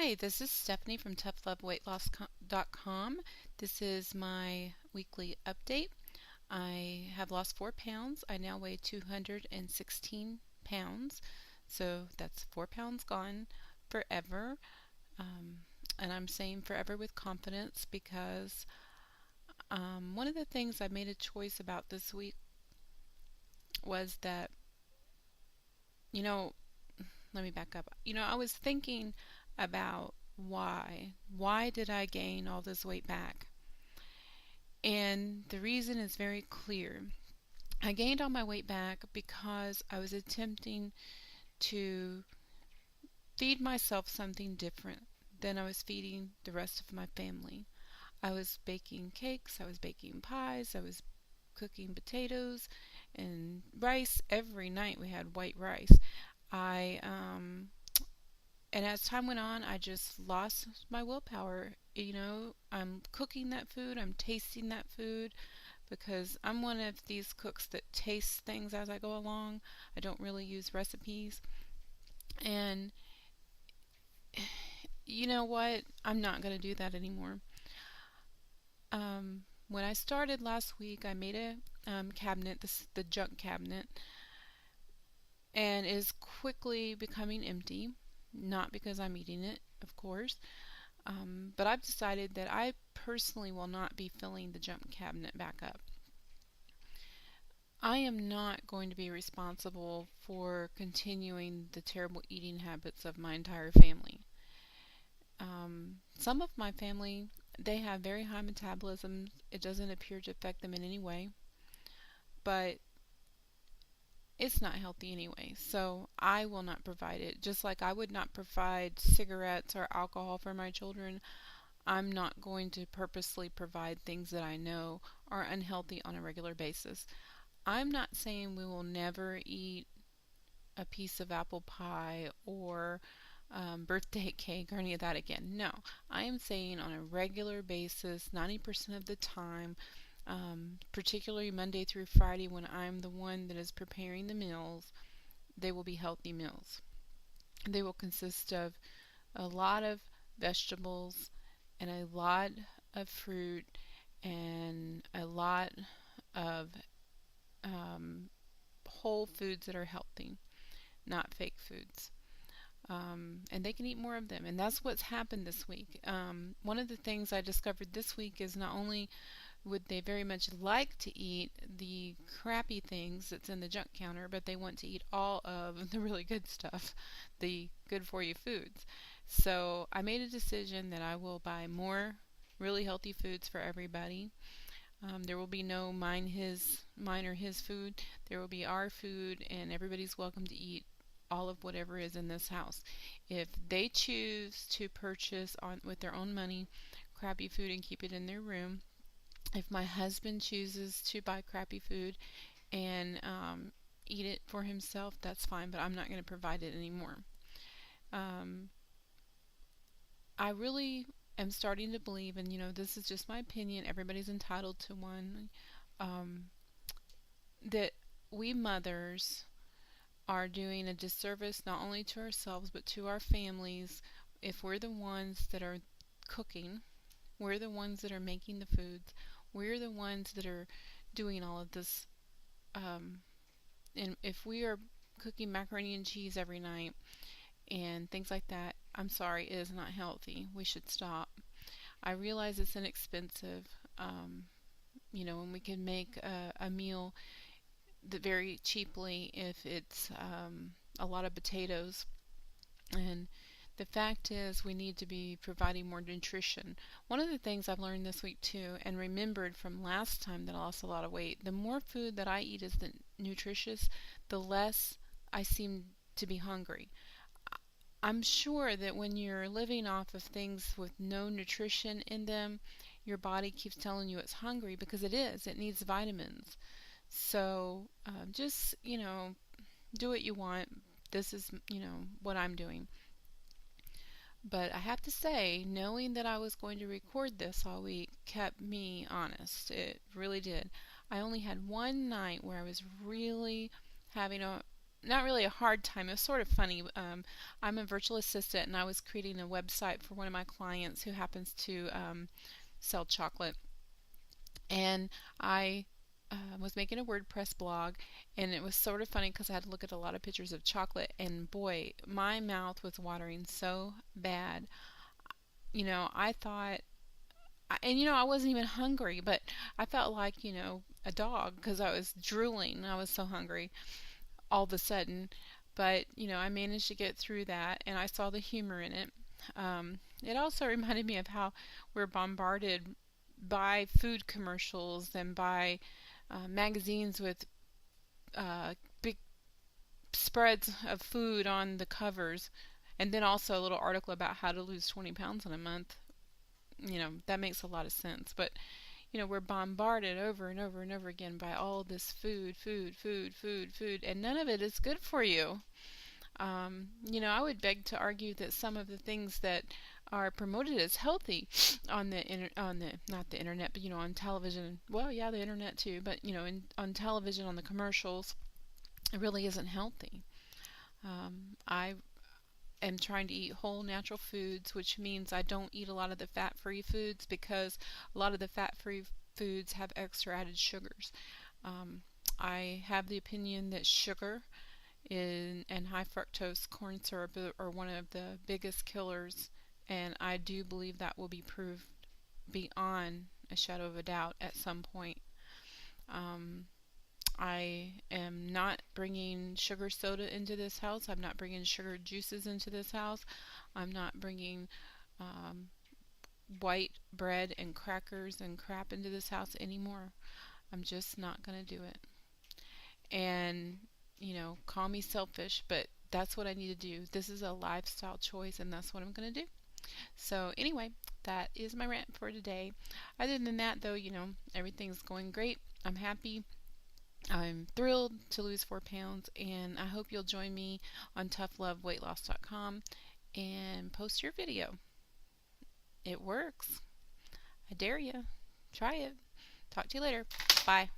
Hi, this is Stephanie from TLWL.com. This is my weekly update. I have lost 4 pounds. I now weigh 216 pounds. So that's 4 pounds gone forever. Um, and I'm saying forever with confidence because one of the things I made a choice about this week was that, you know, let me back up. I was thinking about why. Why did I gain all this weight back? And the reason is very clear. I gained all my weight back because I was attempting to feed myself something different than I was feeding the rest of my family. I was baking cakes, I was baking pies, I was cooking potatoes and rice. Every night we had white rice. I And as time went on, I just lost my willpower. I'm cooking that food, I'm tasting that food because I'm one of these cooks that tastes things as I go along. I don't really use recipes. And you know what? I'm not going to do that anymore. When I started last week, I made a cabinet, the junk cabinet, and it is quickly becoming empty. Not because I'm eating it, of course. But I've decided that I personally will not be filling the junk cabinet back up. I am not going to be responsible for continuing the terrible eating habits of my entire family. Some of my family, they have very high metabolism. It doesn't appear to affect them in any way, but it's not healthy anyway, so I will not provide it. Just like I would not provide cigarettes or alcohol for my children, I'm not going to purposely provide things that I know are unhealthy on a regular basis. I'm not saying we will never eat a piece of apple pie or birthday cake or any of that again. No, I am saying on a regular basis, 90% of the time, particularly Monday through Friday when I'm the one that is preparing the meals, they will be healthy meals. They will consist of a lot of vegetables and a lot of fruit and a lot of whole foods that are healthy, not fake foods. And they can eat more of them. And that's what's happened this week. One of the things I discovered this week is not only would they very much like to eat the crappy things that's in the junk counter, but they want to eat all of the really good stuff, the good for you foods. So I made a decision that I will buy more really healthy foods for everybody. There will be no mine or his food. There will be our food, and everybody's welcome to eat all of whatever is in this house. If they choose to purchase with their own money crappy food and keep it in their room, if my husband chooses to buy crappy food and eat it for himself, that's fine, but I'm not going to provide it anymore. I really am starting to believe, and this is just my opinion, everybody's entitled to one, that we mothers are doing a disservice not only to ourselves but to our families if we're the ones that are cooking, we're the ones that are making the foods, we're the ones that are doing all of this. And if we are cooking macaroni and cheese every night and things like that, I'm sorry, it is not healthy. We should stop. I realize it's inexpensive, and we can make a meal very cheaply if it's a lot of potatoes. And the fact is, we need to be providing more nutrition. One of the things I've learned this week too, and remembered from last time that I lost a lot of weight, the more food that I eat is nutritious, the less I seem to be hungry. I'm sure that when you're living off of things with no nutrition in them, your body keeps telling you it's hungry because it is. It needs vitamins. So just, do what you want. This is, what I'm doing. But I have to say, knowing that I was going to record this all week kept me honest. It really did. I only had one night where I was really having a not really a hard time. It was sort of funny. I'm a virtual assistant, and I was creating a website for one of my clients who happens to sell chocolate. And I was making a WordPress blog, and it was sort of funny because I had to look at a lot of pictures of chocolate, and boy, my mouth was watering so bad. I thought, and I wasn't even hungry, but I felt like, a dog because I was drooling. I was so hungry all of a sudden. But, I managed to get through that, and I saw the humor in it. It also reminded me of how we're bombarded by food commercials and by magazines with big spreads of food on the covers, and then also a little article about how to lose 20 pounds in a month. That makes a lot of sense. But, we're bombarded over and over and over again by all this food, food, food, food, food, and none of it is good for you. I would beg to argue that some of the things that are promoted as healthy on the not the internet, but on television. Well, yeah, the internet too, but on television, on the commercials, it really isn't healthy. I am trying to eat whole natural foods, which means I don't eat a lot of the fat-free foods because a lot of the fat-free foods have extra added sugars. I have the opinion that sugar and high fructose corn syrup are one of the biggest killers, and I do believe that will be proved beyond a shadow of a doubt at some point. I am not bringing sugar soda into this house. I'm not bringing sugar juices into this house. I'm not bringing white bread and crackers and crap into this house anymore. I'm just not going to do it. And, call me selfish, but that's what I need to do. This is a lifestyle choice, and that's what I'm going to do. So, anyway, that is my rant for today. Other than that, though, everything's going great. I'm happy. I'm thrilled to lose 4 pounds, and I hope you'll join me on toughloveweightloss.com and post your video. It works. I dare you. Try it. Talk to you later. Bye.